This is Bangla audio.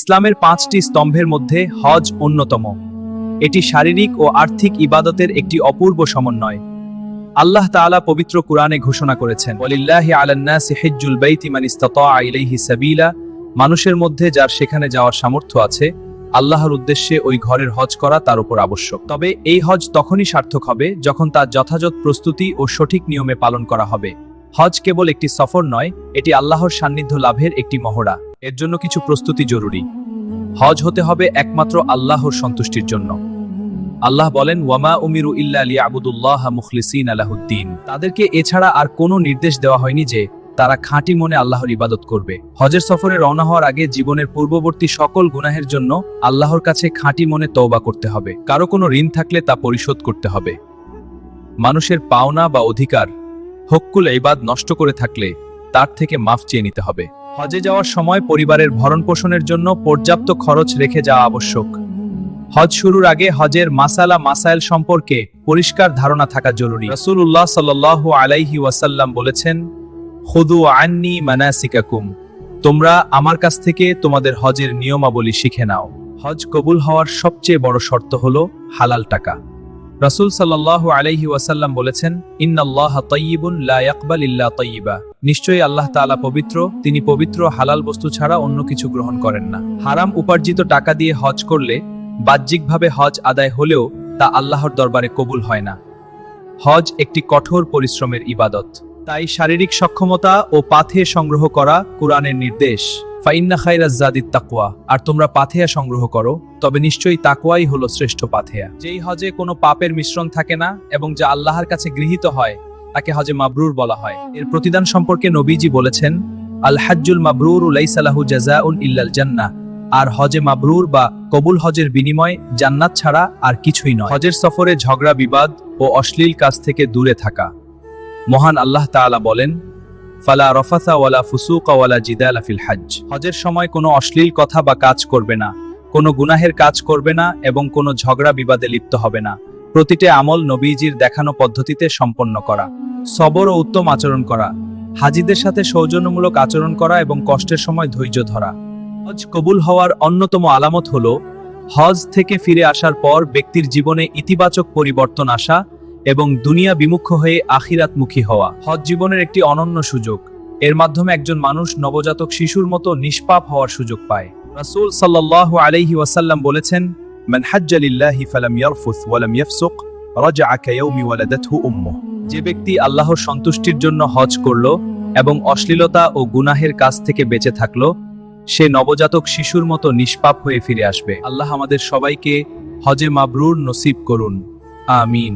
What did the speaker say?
ইসলামের 5টি স্তম্ভের মধ্যে হজ অন্যতম। এটি শারীরিক ও আর্থিক ইবাদতের একটি অপূর্ব সমন্বয়। আল্লাহ তাআলা পবিত্র কুরআনে ঘোষণা করেছেন, ওয়ালিল্লাহি আলান নাসি হিজ্জুল বাইতি মান ইসতাতাআ ইলাইহি সাবিলা, মানুষের মধ্যে যার সেখানে যাওয়ার সামর্থ্য আছে, আল্লাহর উদ্দেশ্যে ওই ঘরের হজ করা তার উপর আবশ্যক। তবে এই হজ তখনই সার্থক হবে যখন তার যথাযথ প্রস্তুতি ও সঠিক নিয়মে পালন করা হবে। হজ কেবল একটি সফর নয়, এটি আল্লাহর সান্নিধ্য লাভের একটি মহড়া। এর জন্য কিছু প্রস্তুতি জরুরি। হজ হতে হবে একমাত্র আল্লাহর সন্তুষ্টির জন্য। আল্লাহ বলেন, ওয়ামা উমিরু ইল্লা লিয়াবুদুল্লাহা মুখলিসিনা লাহুদ্দিন। তাদেরকে এছাড়া আর কোনো নির্দেশ দেওয়া হয়নি যে তারা খাঁটি মনে আল্লাহর ইবাদত করবে। হজের সফরে রওনা হওয়ার আগে জীবনের পূর্ববর্তী সকল গুনাহের জন্য আল্লাহর কাছে খাঁটি মনে তওবা করতে হবে। কারো কোনো ঋণ থাকলে তা পরিশোধ করতে হবে। মানুষের পাওনা বা অধিকার, হক্কুল ইবাদ নষ্ট করে থাকলে তার থেকে মাফ চেয়ে নিতে হবে। হজে যাওয়ার সময় পরিবারের ভরণ পোষণের জন্য পর্যাপ্ত খরচ রেখে যাওয়া আবশ্যক। হজ শুরুর আগে হজের মাসাইল সম্পর্কে পরিষ্কার ধারণা থাকা জরুরি। রাসূলুল্লাহ সাল্লাল্লাহু আলাইহি ওয়াসাল্লাম বলেছেন, খুযু আন্নী মানাসিকাকুম, তোমরা আমার কাছ থেকে তোমাদের হজের নিয়মাবলী শিখে নাও। হজ কবুল হওয়ার সবচেয়ে বড় শর্ত হলো হালাল টাকা। রাসূল সাল্লাল্লাহু আলাইহি ওয়াসাল্লাম বলেছেন, ইন্নাল্লাহা তাইয়্যিবুন লা ইয়াকবাল ইল্লা তাইয়্যিবা, নিশ্চয়ই আল্লাহ তাআলা পবিত্র, তিনি পবিত্র, হালাল বস্তু ছাড়া অন্য কিছু গ্রহণ করেন না। হারাম উপার্জিত টাকা দিয়ে হজ করলে বাহ্যিকভাবে হজ আদায় হলেও তা আল্লাহর দরবারে কবুল হয় না। হজ একটি কঠোর পরিশ্রমের ইবাদত। তাই শারীরিক সক্ষমতা ও পাথেয় সংগ্রহ করা কুরআনের নির্দেশ। ফাইন্না খায়রাজ যাদিত তাকওয়া, আর তোমরা পাথেয়া সংগ্রহ করো, তবে নিশ্চয়ই তাকওয়াই হলো শ্রেষ্ঠ পাথেয়া। যেই হজে কোনো পাপের মিশ্রণ থাকে না এবং যা আল্লাহর কাছে গৃহীত হয় তাকে হজে মাবরুর বলা হয়। এর প্রতিদান সম্পর্কে নবীজি বলেছেন, আল হাজ্জুল মাবরুরু লাইসা লাহু জাযাউন ইল্লাল জান্নাহ, আর হজে মাবরুর বা কবুল হজের বিনিময় জান্নাত ছাড়া আর কিছুই নয়। হজের সফরে ঝগড়া বিবাদ ও অশ্লীল কাজ থেকে দূরে থাকা। মহান আল্লাহ তাআলা বলেন, ফালা রফাসা ওয়ালা ফুসুকা ওয়ালা জিদালা ফিল হজ, হজের সময় কোনো অশ্লীল কথা বা কাজ করবে না, কোনো গুনাহের কাজ করবে না এবং কোনো ঝগড়া বিবাদে লিপ্ত হবে না। প্রতিটি আমল নবীজির দেখানো পদ্ধতিতে সম্পন্ন করা। সবর ও উত্তম আচরণ করা, হাজিদের সাথে সৌজন্যমূলক আচরণ করা এবং কষ্টের সময় ধৈর্য ধরা। হজ কবুল হওয়ার অন্যতম আলামত হলো হজ থেকে ফিরে আসার পর ব্যক্তির জীবনে ইতিবাচক পরিবর্তন আসা এবং দুনিয়া বিমুখ হয়ে আখিরাতমুখী হওয়া। হজ জীবনের একটি অনন্য সুযোগ। এর মাধ্যমে একজন মানুষ নবজাতক শিশুর মতো নিষ্পাপ হওয়ার সুযোগ পায়। রাসূল সাল্লাল্লাহু আলাইহি ওয়াসাল্লাম বলেছেন, মান হাজ্জা লিল্লাহি ফালাম ইয়ারফুস ওয়া লাম ইয়াফসুক রাজআ কায়াউমি ওয়ালাদাতহু উম্মুহু, যে ব্যক্তি আল্লাহর সন্তুষ্টির জন্য হজ করলো এবং অশ্লীলতা ও গুনাহের কাজ থেকে বেঁচে থাকলো, সে নবজাতক শিশুর মতো নিষ্পাপ হয়ে ফিরে আসবে। আল্লাহ আমাদের সবাইকে হজে মাবরুর নসিব করুন। আমিন।